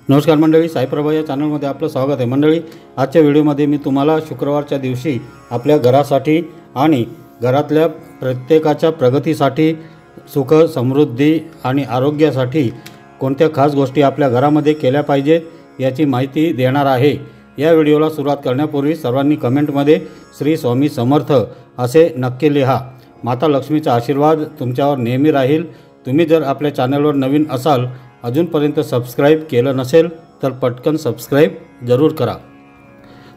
नमस्कार मंडळी, साईप्रभा या चॅनलमध्ये आपलं स्वागत आहे। मंडळी, आजच्या व्हिडिओमध्ये मी तुम्हाला शुक्रवारच्या दिवशी आपल्या घरासाठी आणि घरातल्या प्रत्येकाच्या प्रगतीसाठी, सुख समृद्धी आणि आरोग्यासाठी कोणत्या खास गोष्टी आपल्या घरामध्ये केल्या पाहिजेत याची माहिती देणार आहे। या व्हिडिओला सुरुवात करण्यापूर्वी सर्वांनी कमेंटमध्ये श्री स्वामी समर्थ असे नक्की लिहा। माता लक्ष्मीचा आशीर्वाद तुमच्यावर नेहमी राहील। तुम्ही जर आपल्या चॅनलवर नवीन असाल, अजूनपर्यंत सबस्क्राईब केलं नसेल तर पटकन सबस्क्राईब जरूर करा।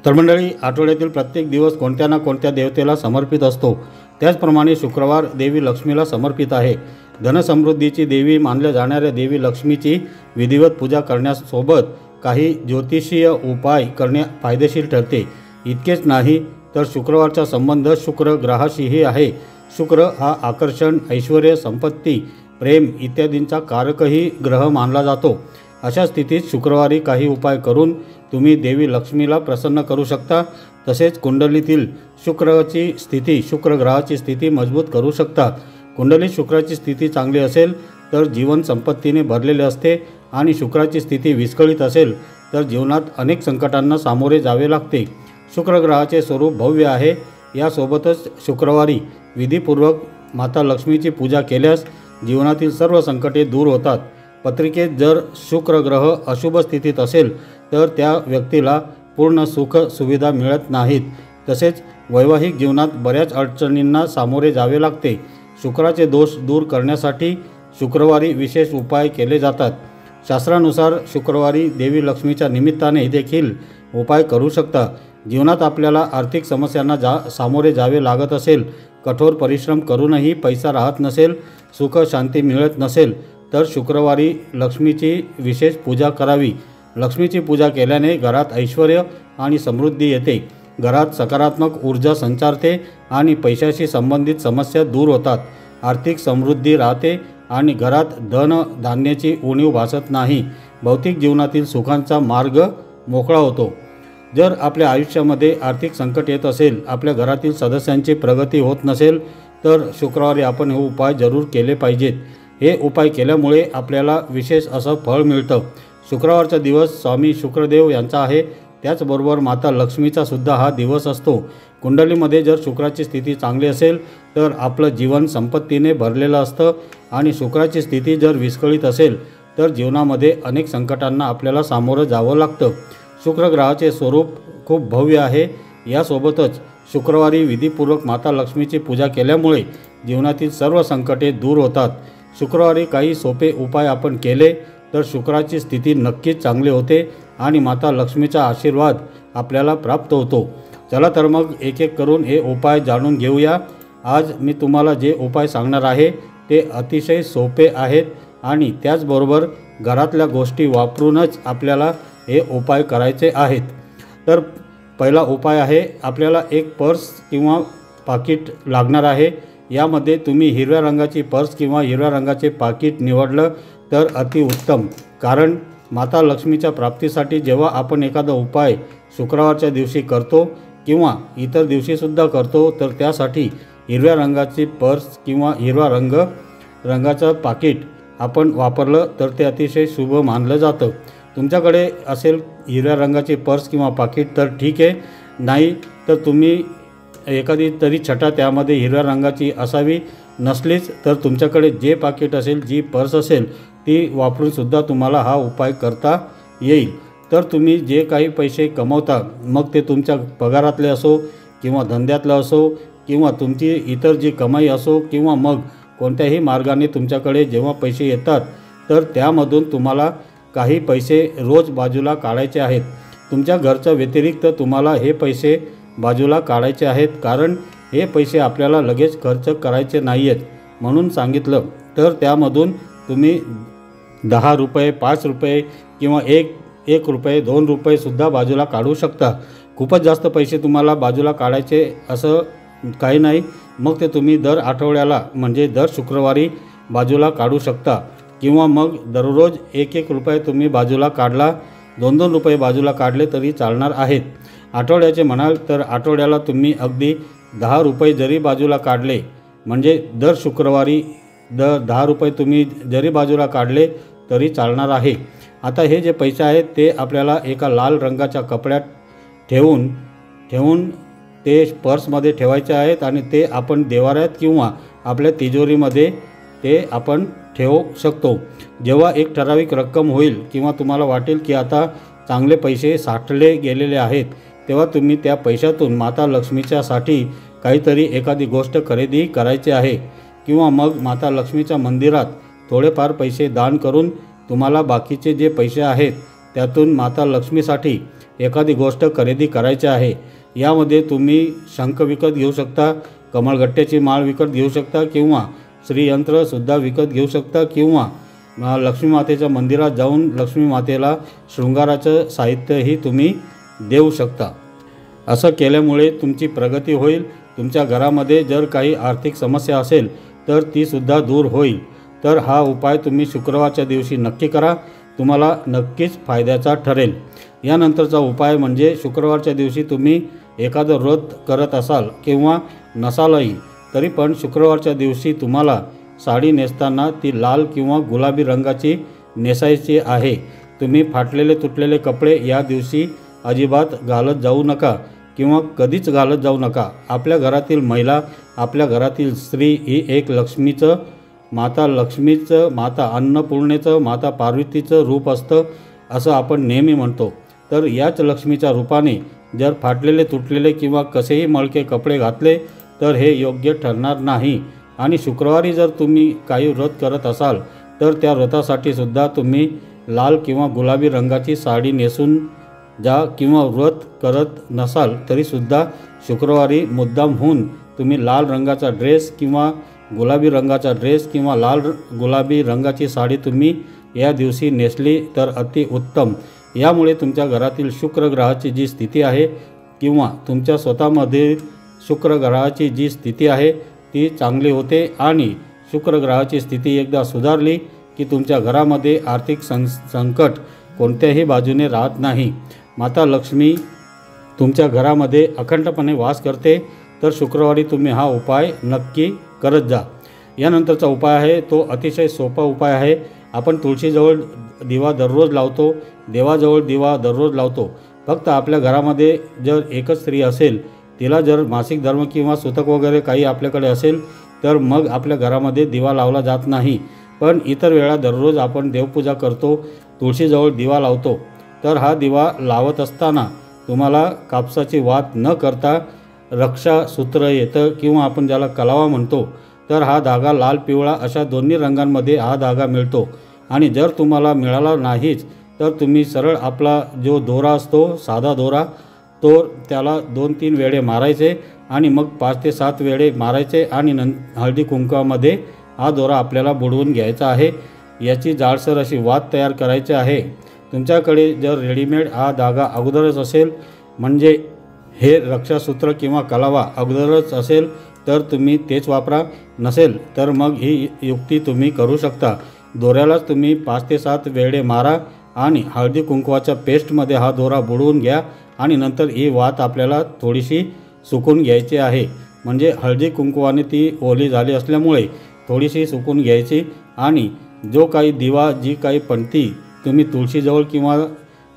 तर मंडळी, आठवड्यातील प्रत्येक दिवस कोणत्या ना कोणत्या देवतेला समर्पित असतो। त्याचप्रमाणे शुक्रवार देवी लक्ष्मीला समर्पित आहे। धनसमृद्धीची देवी मानल्या जाणाऱ्या देवी लक्ष्मीची विधिवत पूजा करण्यासोबत काही ज्योतिषीय उपाय करणे फायदेशीर ठरते। इतकेच नाही तर शुक्रवारचा संबंध शुक्र ग्रहाशीही आहे। शुक्र हा आकर्षण, ऐश्वर्य, संपत्ती, प्रेम इत्यादींचा कारकही ग्रह मानला जातो। अशा स्थितीत शुक्रवारी काही उपाय करून तुम्ही देवी लक्ष्मीला प्रसन्न करू शकता। तसेच कुंडलीतील शुक्राची स्थिती, शुक्र ग्रहाची स्थिती मजबूत करू शकता। कुंडलीत शुक्राची स्थिती चांगली असेल तर जीवन संपत्तीने भरलेले असते आणि शुक्राची स्थिती विस्कळीत असेल तर जीवनात अनेक संकटांना सामोरे जावे लागते। शुक्र ग्रहाचे स्वरूप भव्य आहे। यासोबतच शुक्रवारी विधिपूर्वक माता लक्ष्मीची पूजा केल्यास जीवनातील सर्व संकटे दूर होतात। पत्रिकेत जर शुक्र ग्रह अशुभ स्थितीत असेल तर त्या व्यक्तीला पूर्ण सुख सुविधा मिळत नाहीत। तसेच वैवाहिक जीवनात बऱ्याच अडचणींना सामोरे जावे लागते। शुक्राचे दोष दूर करण्यासाठी शुक्रवारी विशेष उपाय केले जातात। शास्त्रानुसार शुक्रवारी देवी लक्ष्मीच्या निमित्ताने देखील उपाय करू शकता। जीवनात आपल्याला आर्थिक समस्यांना सामोरे जावे लागत असेल, कठोर परिश्रम करूनही पैसा राहत नसेल, सुख शांती मिळत नसेल तर शुक्रवारी लक्ष्मीची विशेष पूजा करावी। लक्ष्मीची पूजा केल्याने घरात ऐश्वर्य आणि समृद्धी येते, घरात सकारात्मक ऊर्जा संचारते आणि पैशाशी संबंधित समस्या दूर होतात। आर्थिक समृद्धी राहते आणि घरात धन धान्याची उणीव भासत नाही। भौतिक जीवनातील सुखांचा मार्ग मोकळा होतो। जर आपल्या आयुष्यामध्ये आर्थिक संकट येत असेल, आपल्या घरातील सदस्यांची प्रगती होत नसेल तर शुक्रवारी आपण हे उपाय जरूर केले पाहिजेत। हे उपाय केल्यामुळे आपल्याला विशेष असं फळ मिळतं। शुक्रवारचा दिवस स्वामी शुक्रदेव यांचा आहे, त्याचबरोबर माता लक्ष्मीचा सुद्धा हा दिवस असतो। कुंडलीमध्ये जर शुक्राची स्थिती चांगली असेल तर आपलं जीवन संपत्तीने भरलेलं असतं आणि शुक्राची स्थिती जर विस्कळीत असेल तर जीवनामध्ये अनेक संकटांना आपल्याला सामोरं जावं लागतं। शुक्र ग्रहाचे स्वरूप खूप भव्य आहे। यासोबतच शुक्रवारी विधिपूर्वक माता लक्ष्मीची पूजा केल्यामुळे जीवनातील सर्व संकटे दूर होतात। शुक्रवारी काही सोपे उपाय आपण केले तर शुक्राची स्थिती नक्कीच चांगली होते आणि माता लक्ष्मीचा आशीर्वाद आपल्याला प्राप्त होतो। चला तर मग एक एक करून हे उपाय जाणून घेऊया। आज मी तुम्हाला जे उपाय सांगणार आहे ते अतिशय सोपे आहेत आणि त्याचबरोबर घरातल्या गोष्टी वापरूनच आपल्याला हे उपाय करायचे आहेत। तर पहिला उपाय आहे, आपल्याला एक पर्स किंवा पाकिट लागणार आहे। यामध्ये तुम्ही हिरव्या रंगाची पर्स किंवा हिरव्या रंगाचे पाकिट निवडलं तर अतिउत्तम, कारण माता लक्ष्मीच्या प्राप्तीसाठी जेव्हा आपण एखादा उपाय शुक्रवारच्या दिवशी करतो किंवा इतर दिवशीसुद्धा करतो तर त्यासाठी हिरव्या रंगाची पर्स किंवा हिरवा रंगाचं पाकिट आपण वापरलं तर ते अतिशय शुभ मानलं जातं। तुमच्याकडे असेल हिरव्या रंगाची पर्स किंवा पाकिट तर ठीक आहे, नाही तर तुम्ही एखादी तरी छटा त्यामध्ये हिरव्या रंगाची असावी। नसलीच तर तुमच्याकडे जे पाकिट असेल, जी पर्स असेल ती वापरूनसुद्धा तुम्हाला हा उपाय करता येईल। तर तुम्ही जे काही पैसे कमवता, मग ते तुमच्या पगारातले असो किंवा धंद्यातलं असो किंवा तुमची इतर जी कमाई असो किंवा मग कोणत्याही मार्गाने तुमच्याकडे जेव्हा पैसे येतात तर त्यामधून तुम्हाला काही पैसे रोज बाजूला काढायचे आहेत। तुमच्या घरच्या व्यतिरिक्त तुम्हाला हे पैसे बाजूला काढायचे आहेत, कारण हे पैसे आपल्याला लगेच खर्च करायचे नाही आहेत म्हणून सांगितलं। तर त्यामधून तुम्ही 10 रुपये, 5 रुपये किंवा 1 रुपये, 2 रुपयेसुद्धा बाजूला काढू शकता। खूपच जास्त पैसे तुम्हाला बाजूला काढायचे असं काही नाही, मग ते तुम्ही दर आठवड्याला म्हणजे दर शुक्रवारी बाजूला काढू शकता किंवा मग दररोज 1 रुपये तुम्ही बाजूला काढला, 2 रुपये बाजूला काढले तरी चालणार आहेत। आठवड्याचे म्हणाल तर आठवड्याला तुम्ही अगदी 10 रुपये जरी बाजूला काढले, म्हणजे दर शुक्रवारी 10 रुपये तुम्ही जरी बाजूला काढले तरी चालणार आहे। आता हे जे पैसे आहेत ते आपल्याला एका लाल रंगाच्या कपड्यात ठेवून ते पर्समध्ये ठेवायचे आहेत आणि ते आपण देवाऱ्यात किंवा आपल्या तिजोरीमध्ये ते आपण ठेवू शकतो। जेव्हा एक ठराविक रक्कम होईल किंवा तुम्हाला वाटेल की आता चांगले पैसे साठले गेलेले आहेत, तेव्हा तुम्ही त्या पैशातून माता लक्ष्मीच्यासाठी काहीतरी एखादी गोष्ट खरेदी करायची आहे किंवा मग माता लक्ष्मीच्या मंदिरात थोडेफार पैसे दान करून तुम्हाला बाकीचे जे पैसे आहेत त्यातून माता लक्ष्मीसाठी एखादी गोष्ट खरेदी करायची आहे। यामध्ये तुम्ही शंख विकत घेऊ शकता, कमळगट्ट्याची माळ विकत घेऊ शकता किंवा श्रीयंत्रसुद्धा विकत घेऊ शकता किंवा लक्ष्मी मातेच्या मंदिरात जाऊन लक्ष्मी मातेला शृंगाराचं साहित्यही तुम्ही देऊ शकता। असं केल्यामुळे तुमची प्रगती होईल। तुमच्या घरामध्ये जर काही आर्थिक समस्या असेल तर तीसुद्धा दूर होईल। तर हा उपाय तुम्ही शुक्रवारच्या दिवशी नक्की करा, तुम्हाला नक्कीच फायद्याचा ठरेल। यानंतरचा उपाय म्हणजे शुक्रवारच्या दिवशी तुम्ही एखादं व्रत करत असाल किंवा नसालही तरी पण शुक्रवारच्या दिवशी तुम्हाला साडी नेसताना ती लाल किंवा गुलाबी रंगाची नेसायची आहे। तुम्ही फाटलेले तुटलेले कपडे या दिवशी अजिबात घालत जाऊ नका किंवा कधीच घालत जाऊ नका। आपल्या घरातील महिला, आपल्या घरातील स्त्री ही एक लक्ष्मीचं, माता अन्नपूर्णेचं, माता पार्वतीचं रूप असतं असं आपण नेहमी म्हणतो। तर याच लक्ष्मीच्या रूपाने जर फाटलेले तुटलेले किंवा कसेही मळके कपडे घातले तर हे योग्य ठरणार नाही। आणि शुक्रवारी जर तुम्ही काही व्रत करत असाल तर त्या व्रतासाठी सुद्धा तुम्ही लाल किंवा गुलाबी रंगाची साडी नेसून जा किंवा व्रत करत नसाल तरीसुद्धा शुक्रवारी मुद्दाम होऊन तुम्ही लाल रंगाचा ड्रेस किंवा गुलाबी रंगाचा ड्रेस किंवा लाल गुलाबी रंगाची साडी तुम्ही या दिवशी नेसली तर अति उत्तम। यामुळे तुमच्या घरातील शुक्र ग्रहाची जी स्थिती आहे किंवा तुमच्या स्वतःमध्ये शुक्र ग्रहाची जी स्थिती आहे ती चांगली होते आणि शुक्र ग्रहाची स्थिती एकदा सुधारली की तुमच्या घरामध्ये आर्थिक संकट कोणत्याही बाजूने राहत नाही। माता लक्ष्मी तुमच्या घरामध्ये अखंडपणे वास करते। तर शुक्रवारी तुम्ही हा उपाय नक्की करत जा। यानंतरचा उपाय आहे तो अतिशय सोपा उपाय आहे। आपण तुळशीजवळ दिवा दररोज लावतो, देवाजवळ दिवा दररोज लावतो। फक्त आपल्या घरामध्ये जर एकच स्त्री असेल, तिला जर मासिक धर्म किंवा सुतक वगैरे काही आपल्याकडे असेल तर मग आपल्या घरामध्ये दिवा लावला जात नाही। पण इतर वेळा दररोज आपण देवपूजा करतो, तुळशीजवळ दिवा लावतो। तर हा दिवा लावत असताना तुम्हाला कापसाची वात न करता रक्षासूत्र येतं किंवा आपण ज्याला कलावा म्हणतो, तर हा धागा लाल पिवळा अशा दोन्ही रंगांमध्ये हा धागा मिळतो। आणि जर तुम्हाला मिळाला नाहीच तर तुम्ही सरळ आपला जो दोरा असतो, साधा दोरा, तो त्याला 2-3 वेळे मारायचे आणि मग 5 ते 7 वेळे मारायचे आणि हळदी कुंकवामध्ये हा दोरा आपल्याला बुडवून घ्यायचा आहे। याची जाडसर अशी वात तयार करायची आहे। तुमच्याकडे जर रेडीमेड हा धागा अगोदरच असेल, म्हणजे हे रक्षासूत्र किंवा कलावा अगोदरच असेल तर तुम्ही तेच वापरा, नसेल तर मग ही युक्ती तुम्ही करू शकता। दोऱ्यालाच तुम्ही 5 ते 7 वेळे मारा आणि हळदी कुंकवाच्या पेस्टमध्ये हा दोरा बुडवून घ्या आणि नंतर ही वात आपल्याला थोडीशी सुकून घ्यायची आहे। म्हणजे हळदी कुंकवाने ती ओली झाली असल्यामुळे थोडीशी सुकून घ्यायची आणि जो काही दिवा, जी काही पणती तुम्ही तुळशीजवळ किंवा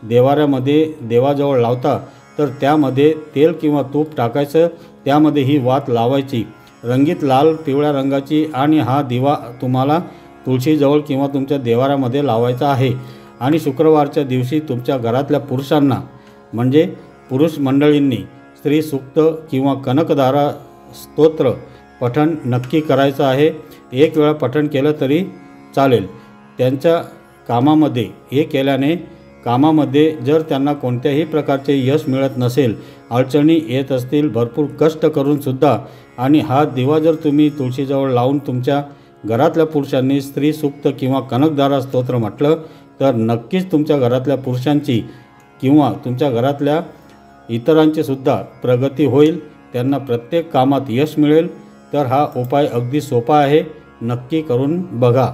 देवाऱ्यामध्ये देवाजवळ लावता तर त्यामध्ये तेल किंवा तूप टाकायचं, त्यामध्ये ही वात लावायची, रंगीत लाल पिवळ्या रंगाची, आणि हा दिवा तुम्हाला तुळशीजवळ किंवा तुमच्या देवाऱ्यामध्ये लावायचा आहे। आणि शुक्रवारच्या दिवशी तुमच्या घरातल्या पुरुषांना म्हणजे पुरुष मंडळींनी स्त्री सूक्त किंवा कनकधारा स्तोत्र पठण नक्की करायचं आहे। एक वेळा पठण केलं तरी चालेल। त्यांच्या कामामध्ये हे केल्याने कामामध्ये जर त्यांना कोणत्याही प्रकारचे यश मिळत नसेल, अडचणी येत असतील भरपूर कष्ट करूनसुद्धा, आणि हा दिवा जर तुम्ही तुळशीजवळ लावून तुमच्या घरातल्या पुरुषांनी स्त्री सूक्त किंवा कनकधारा स्तोत्र म्हटलं तर नक्कीच तुमच्या घरातल्या पुरुषांची किंवा तुमच्या घरातल्या इतरांची सुद्धा प्रगती होईल, त्यांना प्रत्येक कामात यश मिळेल। तर हा उपाय अगदी सोपा आहे, नक्की करून बघा।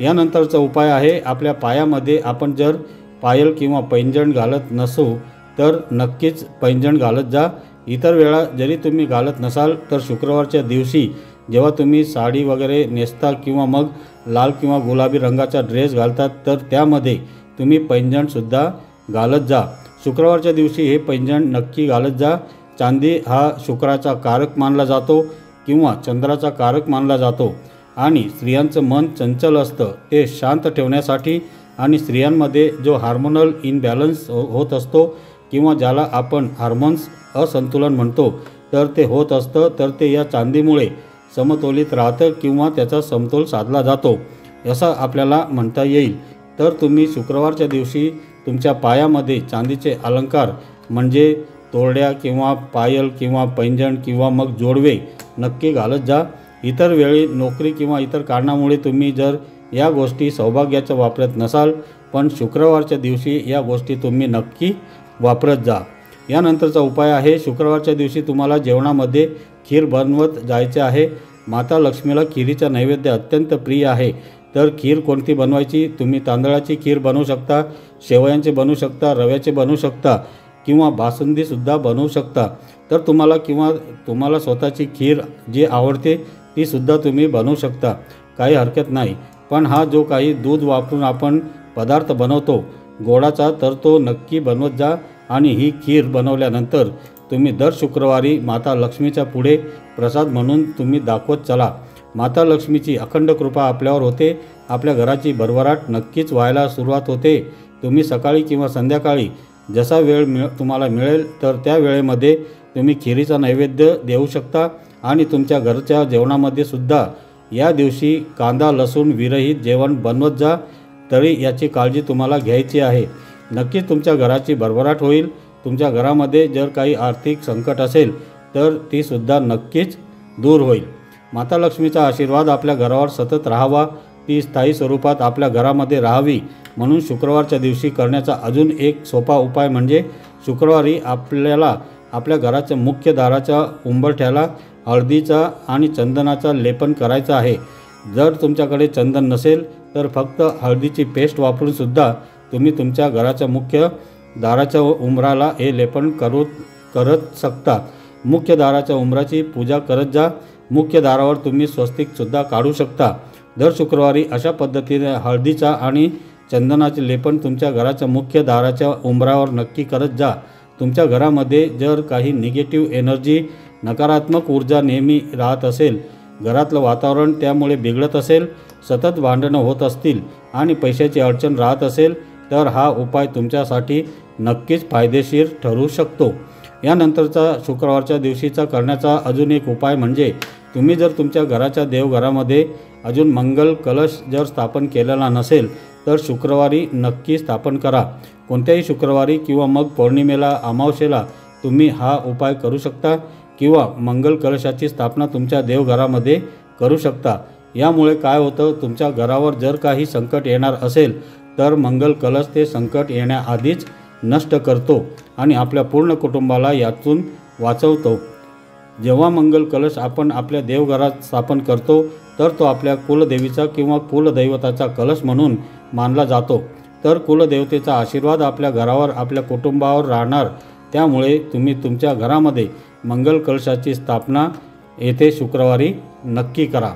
यानंतरचा उपाय आहे आपल्या पायामध्ये आपण जर पायल किंवा पैंजण घालत नसू तर नक्कीच पैंजण घालत जा। इतर वेळा जरी तुम्ही घालत नसाल तर शुक्रवारच्या दिवशी जेव्हा तुम्ही साडी वगैरे नेसता किंवा मग लाल किंवा गुलाबी रंगाचा ड्रेस घालतात तर त्यामध्ये तुम्ही पैंजणसुद्धा घालत जा। शुक्रवारच्या दिवशी हे पैंजण नक्की घालत जा। चांदी हा शुक्राचा कारक मानला जातो किंवा चंद्राचा कारक मानला जातो आणि स्त्रियांचं मन चंचल असतं ते शांत ठेवण्यासाठी आणि स्त्रियांमध्ये जो हार्मोनल इनबॅलन्स होत असतो किंवा ज्याला आपण हार्मोन्स असंतुलन म्हणतो तर ते होत असतं, तर ते या चांदीमुळे समतोलित राहतं किंवा त्याचा समतोल साधला जातो असं आपल्याला म्हणता येईल। तर तुम्ही शुक्रवारच्या दिवशी तुमच्या पायामध्ये चांदीचे अलंकार म्हणजे तोरड्या किंवा पायल किंवा पैंजण किंवा मग जोडवे नक्की घालत जा। इतर वेळी नोकरी किंवा इतर कारणामुळे तुम्ही जर या गोष्टी सौभाग्याच्या वापरत नसाल, पण शुक्रवारच्या दिवशी या गोष्टी तुम्ही नक्की वापरत जा। यानंतरचा उपाय आहे, शुक्रवारच्या दिवशी तुम्हाला जेवणामध्ये खीर बनवत जायचे आहे। माता लक्ष्मीला खिरीचा नैवेद्य अत्यंत प्रिय आहे, तर खीर कोणती बनवायची? तुम्ही तांदळाची खीर बनवू शकता, शेवयांचे बनवू शकता, रव्याचे बनवू शकता किंवा बासुंदीसुद्धा बनवू शकता। तर तुम्हाला स्वतःची खीर जी आवडते ती सुद्धा तुम्ही बनवू शकता, काही हरकत नाही। पण हा जो काही दूध वापरून आपण पदार्थ बनवतो गोडाचा, तर तो नक्की बनवत जा आणि ही खीर बनवल्यानंतर तुम्ही दर शुक्रवारी माता लक्ष्मीच्या पुढे प्रसाद म्हणून तुम्ही दाखवत चला। माता लक्ष्मीची अखंड कृपा आपल्यावर होते, आपल्या घराची भरभराट नक्कीच व्हायला सुरुवात होते। तुम्ही सकाळी किंवा संध्याकाळी जसा वेळ तुम्हाला मिळेल तर त्या वेळेमध्ये तुम्ही खिरीचा नैवेद्य देऊ शकता आणि तुमच्या घरच्या जेवणामध्ये सुद्धा या दिवशी कांदा लसूण विरहित जेवण बनवत जा। तरी याची काळजी तुम्हाला घ्यायची आहे। नक्कीच तुमच्या घराची भरभराट होईल। तुमच्या घरामध्ये जर काही आर्थिक संकट असेल तर ती सुद्धा नक्कीच दूर होईल। माता लक्ष्मीचा आशीर्वाद आपल्या घरावर सतत राहावा, ती स्थायी स्वरूपात आपल्या घरामध्ये राहावी म्हणून शुक्रवारच्या दिवशी करण्याचा अजून एक सोपा उपाय म्हणजे शुक्रवारी आपल्याला आपल्या घराच्या मुख्य दाराच्या उंबरठ्याला हळदीचा आणि चंदनाचा लेपन करायचा आहे। जर तुमच्याकडे चंदन नसेल तर फक्त हळदीची पेस्ट वापरून सुद्धा तुम्ही तुमच्या घराच्या मुख्य दाराच्या उंबराला हे लेपन करत शकता। मुख्य दाराच्या उंबराची पूजा करत जा। मुख्य दारावर तुम्ही स्वस्तिकसुद्धा काढू शकता। दर शुक्रवारी अशा पद्धतीने हळदीचा आणि चंदनाचे लेपन तुमच्या घराच्या मुख्य दाराच्या उंबरावर नक्की करत जा। तुमच्या घरामध्ये जर काही निगेटिव्ह एनर्जी नकारात्मक ऊर्जा नेहमी राहत असेल, घरातलं वातावरण त्यामुळे बिघडत असेल, सतत भांडणं होत असतील आणि पैशाची अडचण राहत असेल तर हा उपाय तुमच्यासाठी नक्कीच फायदेशीर ठरू शकतो। यानंतरचा शुक्रवारच्या दिवशीचा करण्याचा अजून एक उपाय म्हणजे तुम्ही जर तुमच्या घराच्या देवघरामध्ये अजून मंगल कलश जर स्थापन केलेला नसेल तर शुक्रवारी नक्की स्थापन करा। कोणत्याही शुक्रवारी किंवा मग पौर्णिमेला अमावस्येला तुम्ही हा उपाय करू शकता किंवा मंगल कलशाची स्थापना तुमच्या देवघरामध्ये करू शकता। यामुळे काय होतं, तुमच्या घरावर जर काही संकट येणार असेल तर मंगल कलश ते संकट येण्याआधीच नष्ट करतो आणि आपल्या पूर्ण कुटुंबाला यातून वाचवतो। जेव्हा मंगल कलश आपण आपल्या देवघरात स्थापन करतो तर तो आपल्या कुलदेवीचा किंवा कुलदैवताचा कलश म्हणून मानला जातो। तर कुलदेवतेचा आशीर्वाद आपल्या घरावर आपल्या कुटुंबावर राहणार, त्यामुळे तुम्ही तुमच्या घरामध्ये मंगल कलशाची स्थापना येथे शुक्रवारी नक्की करा।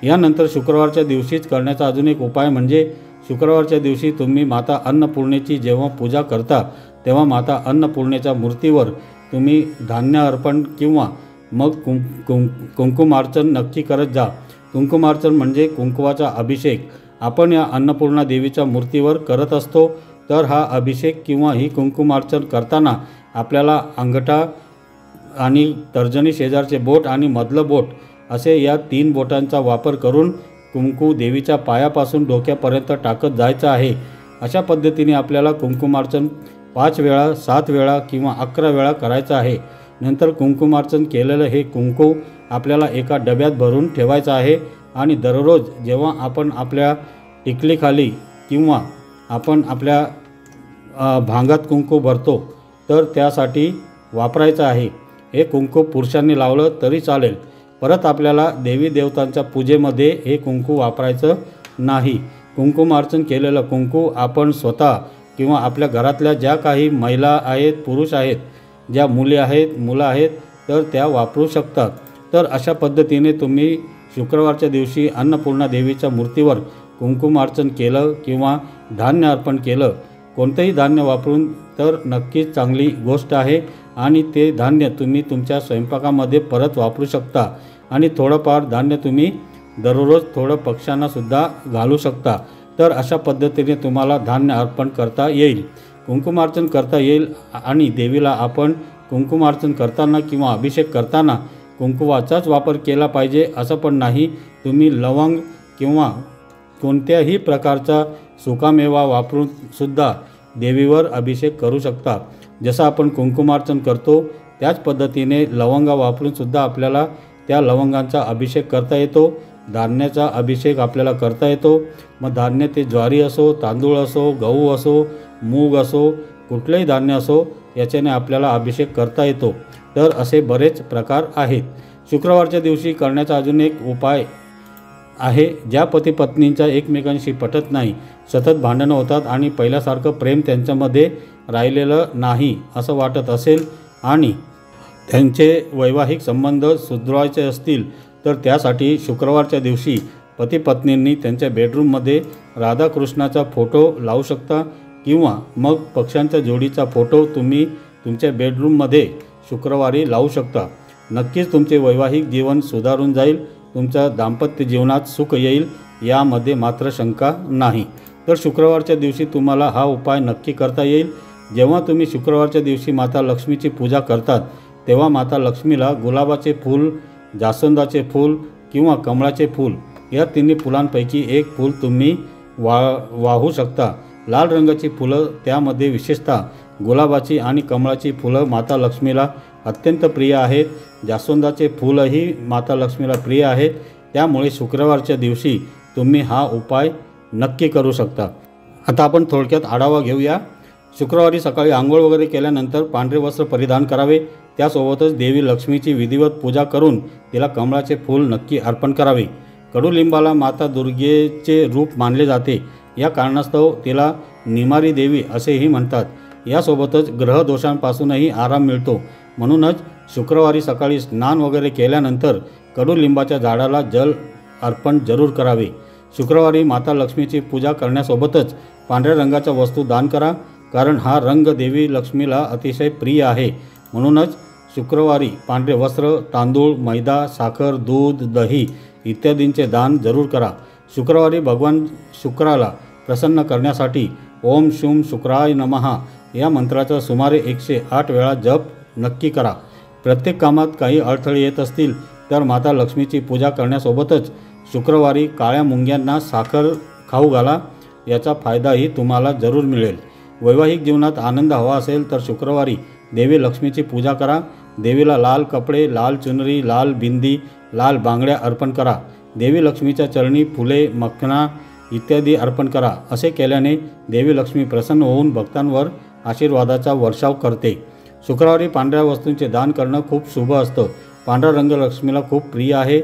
यानंतर शुक्रवारच्या दिवशीच करण्याचा अजून एक उपाय म्हणजे शुक्रवारच्या दिवशी तुम्ही माता अन्नपूर्णेची जेव्हा पूजा करता तेव्हा माता अन्नपूर्णेच्या मूर्तीवर तुम्ही धान्य अर्पण किंवा मग कुंकुमार्चन नक्की करत जा। कुंकुमार्चन म्हणजे कुंकवाचा अभिषेक आपण या अन्नपूर्णा देवीच्या मूर्तीवर करत असतो। तर हा अभिषेक किंवा ही कुंकुमार्चन करताना आपल्याला अंगठा आणि तर्जनी शेजारचे बोट आणि मधलं बोट असे या 3 बोटांचा वापर करून कुंकू देवीच्या पायापासून डोक्यापर्यंत टाकत जायचं आहे। अशा पद्धतीने आपल्याला कुंकुमार्चन 5 वेळा 7 वेळा किंवा 11 वेळा करायचं आहे। नंतर कुंकुमार्चन केलेलं हे कुंकू आपल्याला एका डब्यात भरून ठेवायचं आहे आणि दररोज जेव्हा आपण आपल्या टिकलीखाली किंवा आपण आपल्या भांगात कुंकू भरतो तर त्यासाठी वापरायचं आहे। हे कुंकू पुरुषांनी लावलं तरी चालेल, परत आपल्याला देवी देवतांच्या पूजेमध्ये हे कुंकू वापरायचं नाही। कुंकुमार्चन केलेलं कुंकू आपण स्वतः किंवा आपल्या घरातल्या ज्या काही महिला आहेत, पुरुष आहेत, ज्या मुली आहेत, मुलं आहेत तर त्या वापरू शकतात। तर अशा पद्धतीने तुम्ही शुक्रवारच्या दिवशी अन्नपूर्णा देवीच्या मूर्तीवर कुंकुमार्चन केलं किंवा धान्य अर्पण केलं, कोणतंही धान्य वापरून तर नक्कीच चांगली गोष्ट आहे आणि ते धान्य तुम्ही तुमच्या स्वयंपाकामध्ये परत वापरू शकता आणि थोडंफार धान्य तुम्ही दररोज थोडं पक्ष्यांनासुद्धा घालू शकता। तर अशा पद्धतीने तुम्हाला धान्य अर्पण करता येईल, कुंकुमार्चन करता येईल आणि देवीला आपण कुंकुमार्चन करताना किंवा अभिषेक करताना कुंकुवाचाच वापर केला पाहिजे असं पण नाही। तुम्ही लवंग किंवा कोणत्याही प्रकारचा सुकामेवा वापरून सुद्धा देवीवर अभिषेक करू शकता। जसं आपण कुंकुमार्चन करतो त्याच पद्धतीने लवंगा वापरून सुद्धा आपल्याला त्या लवंगांचा अभिषेक करता येतो, धान्याचा अभिषेक आपल्याला करता येतो। मग धान्य ते ज्वारी असो, तांदूळ असो, गहू असो, मूग असो, कुठलेही धान्य असो, याच्याने आपल्याला अभिषेक करता येतो। तर असे बरेच प्रकार आहेत। शुक्रवारच्या दिवशी करण्याचा अजून एक उपाय आहे। ज्या पती पत्नींचा एकमेकांशी पटत नाही, सतत भांडणं होतात आणि पहिल्यासारखं प्रेम त्यांच्यामध्ये राहिलेलं नाही असं वाटत असेल आणि त्यांचे वैवाहिक संबंध सुधारायचे असतील, तर त्यासाठी शुक्रवारच्या दिवशी पती पत्नींनी त्यांच्या बेडरूममध्ये राधाकृष्णाचा फोटो लावू शकता किंवा मग पक्ष्यांच्या जोडीचा फोटो तुम्ही तुमच्या बेडरूममध्ये शुक्रवारी लावू शकता। नक्कीच तुमचे वैवाहिक जीवन सुधारून जाईल, तुमच्या दाम्पत्य जीवनात सुख येईल, यामध्ये मात्र शंका नाही। तर शुक्रवारच्या दिवशी तुम्हाला हा उपाय नक्की करता येईल। जेव्हा तुम्ही शुक्रवारच्या दिवशी माता लक्ष्मीची पूजा करतात तेव्हा माता लक्ष्मीला गुलाबाचे फूल, जास्वंदाचे फूल किंवा कमळाचे फूल या तिन्ही फुलांपैकी एक फूल तुम्ही वाहू शकता। लाल रंगाची फुलं, त्यामध्ये विशेषतः गुलाबाची आणि कमळाची फुलं माता लक्ष्मीला अत्यंत प्रिय आहेत। जास्वंदाचे फूलही माता लक्ष्मीला प्रिय आहेत, त्यामुळे शुक्रवारच्या दिवशी तुम्ही हा उपाय नक्की करू शकता। आता आपण थोडक्यात आढावा घेऊया। शुक्रवारी सकाळी आंघोळ वगैरे केल्यानंतर पांढरे वस्त्र परिधान करावे, त्यासोबतच देवी लक्ष्मीची विधिवत पूजा करून तिला कमळाचे फूल नक्की अर्पण करावे। कडुलिंबाला माता दुर्गेचे रूप मानले जाते, या कारणास्तव तिला निमारी देवी असेही म्हणतात। यासोबतच ग्रहदोषांपासूनही आराम मिळतो, म्हणूनच शुक्रवारी सकाळी स्नान वगैरे केल्यानंतर कडुलिंबाच्या झाडाला जल अर्पण जरूर करावे। शुक्रवारी माता लक्ष्मीची पूजा करण्यासोबतच पांढऱ्या रंगाच्या वस्तू दान करा, कारण हा रंग देवी लक्ष्मीला अतिशय प्रिय आहे। म्हणूनच शुक्रवारी पांढरे वस्त्र, तांदूळ, मैदा, साखर, दूध, दही इत्यादींचे दान जरूर करा। शुक्रवारी भगवान शुक्राला प्रसन्न करण्यासाठी ओम शुम शुक्राय नमः या मंत्राचा सुमारे 108 वेळा जप नक्की करा। प्रत्येक कामात काही अडथळे येत असतील तर माता लक्ष्मीची पूजा करण्यासोबतच शुक्रवारी काळ्या मुंग्यांना साखर खाऊ घाला, याचा फायदाही तुम्हाला जरूर मिळेल। वैवाहिक जीवनात आनंद हवा असेल तर शुक्रवारी देवी लक्ष्मीची पूजा करा। देवीला लाल कपडे, लाल चुनरी, लाल बिंदी, लाल बांगड्या अर्पण करा। देवी लक्ष्मीच्या चरणी फुले, मखना इत्यादी अर्पण करा। असे केल्याने देवी लक्ष्मी प्रसन्न होऊन भक्तांवर आशीर्वादाचा वर्षाव करते। शुक्रवारी पांढऱ्या वस्तूंचे दान करणं खूप शुभ असतं। पांढरा रंग लक्ष्मीला खूप प्रिय आहे।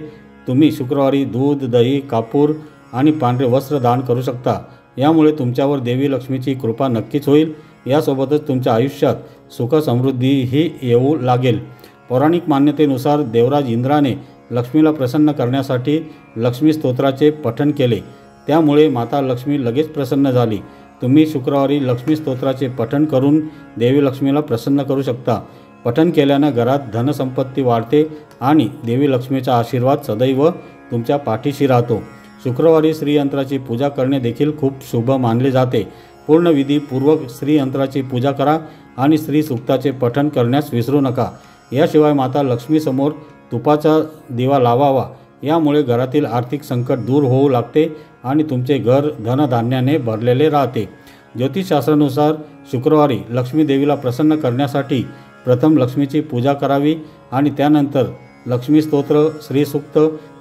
तुम्ही शुक्रवारी दूध, दही, कापूर आणि पांढरे वस्त्र दान करू शकता। यामुळे तुमच्यावर देवी लक्ष्मीची कृपा नक्कीच होईल। यासोबतच तुमच्या आयुष्यात सुख समृद्धीही येऊ लागेल। पौराणिक मान्यतेनुसार देवराज इंद्राने लक्ष्मीला प्रसन्न करण्यासाठी लक्ष्मी स्तोत्राचे पठण केले, त्यामुळे माता लक्ष्मी लगेच प्रसन्न झाली। तुम्ही शुक्रवारी लक्ष्मी स्तोत्राचे पठण करून देवी लक्ष्मीला प्रसन्न करू शकता। पठण केल्यानं घरात धनसंपत्ती वाढते आणि देवी लक्ष्मीचा आशीर्वाद सदैव तुमच्या पाठीशी राहतो। शुक्रवारी श्रीयंत्राची पूजा करणे देखील खूप शुभ मानले जाते। पूर्ण विधीपूर्वक श्रीयंत्राची पूजा करा आणि श्री सूक्ताचे पठण करण्यास विसरू नका। याशिवाय माता लक्ष्मीसमोर तुपाचा दिवा लावावा, यामुळे घरातील आर्थिक संकट दूर होऊ लागते आणि तुमचे घर धनधान्याने भरलेले राहते। ज्योतिषशास्त्रानुसार शुक्रवारी लक्ष्मी देवीला प्रसन्न करण्यासाठी प्रथम लक्ष्मीची पूजा करावी आणि त्यानंतर लक्ष्मी स्तोत्र, श्रीसूक्त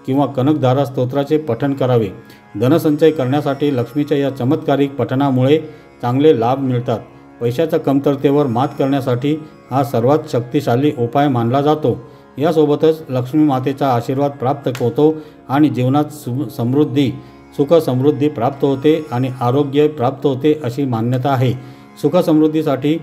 किंवा कनकधारा स्तोत्राचे पठण करावे। धनसंचय करण्यासाठी लक्ष्मीच्या या चमत्कारिक पठणामुळे चांगले लाभ मिळतात। पैशाच्या कमतरतेवर मात करण्यासाठी हा सर्वात शक्तिशाली उपाय मानला जातो। यासोबतच लक्ष्मी मातेचा आशीर्वाद प्राप्त होतो आणि जीवनात समृद्धी, सुख समृद्धी प्राप्त होते आणि आरोग्य प्राप्त होते अशी मान्यता आहे। सुख समृद्धीसाठी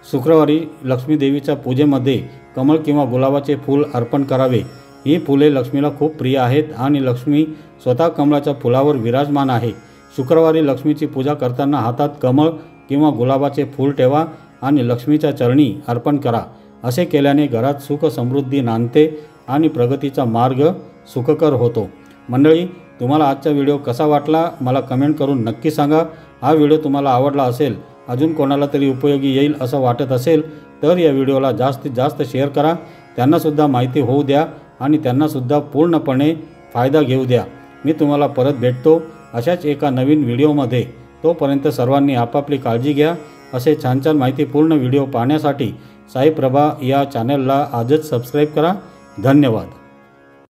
शुक्रवारी लक्ष्मी देवीच्या पूजेमध्ये कमळ किंवा गुलाबाचे फूल अर्पण करावे। ही फुले लक्ष्मीला खूप प्रिय आहेत आणि लक्ष्मी स्वतः कमळाच्या फुलावर विराजमान आहे। शुक्रवारी लक्ष्मीची पूजा करताना हातात कमळ किंवा गुलाबाचे फूल ठेवा आणि लक्ष्मीच्या चरणी अर्पण करा। असे केल्याने घरात सुख समृद्धी नांदते आणि प्रगतीचा मार्ग सुखकर होतो। मंडळी, तुम्हाला आजचा व्हिडिओ कसा वाटला मला कमेंट करून नक्की सांगा। हा व्हिडिओ तुम्हाला आवडला असेल, अजून कोणाला तरी उपयोगी येईल असं वाटत असेल तर या व्हिडिओला जास्तीत जास्त शेअर करा। त्यांनासुद्धा माहिती होऊ द्या आणि त्यांनासुद्धा पूर्णपणे फायदा घेऊ द्या। मी तुम्हाला परत भेटतो अशाच एका नवीन व्हिडिओमध्ये। तोपर्यंत सर्वांनी आपापली काळजी घ्या। असे छान छान माहितीपूर्ण व्हिडिओ पाहण्यासाठी साई प्रभा या चॅनलला आजच सबस्क्राईब करा। धन्यवाद।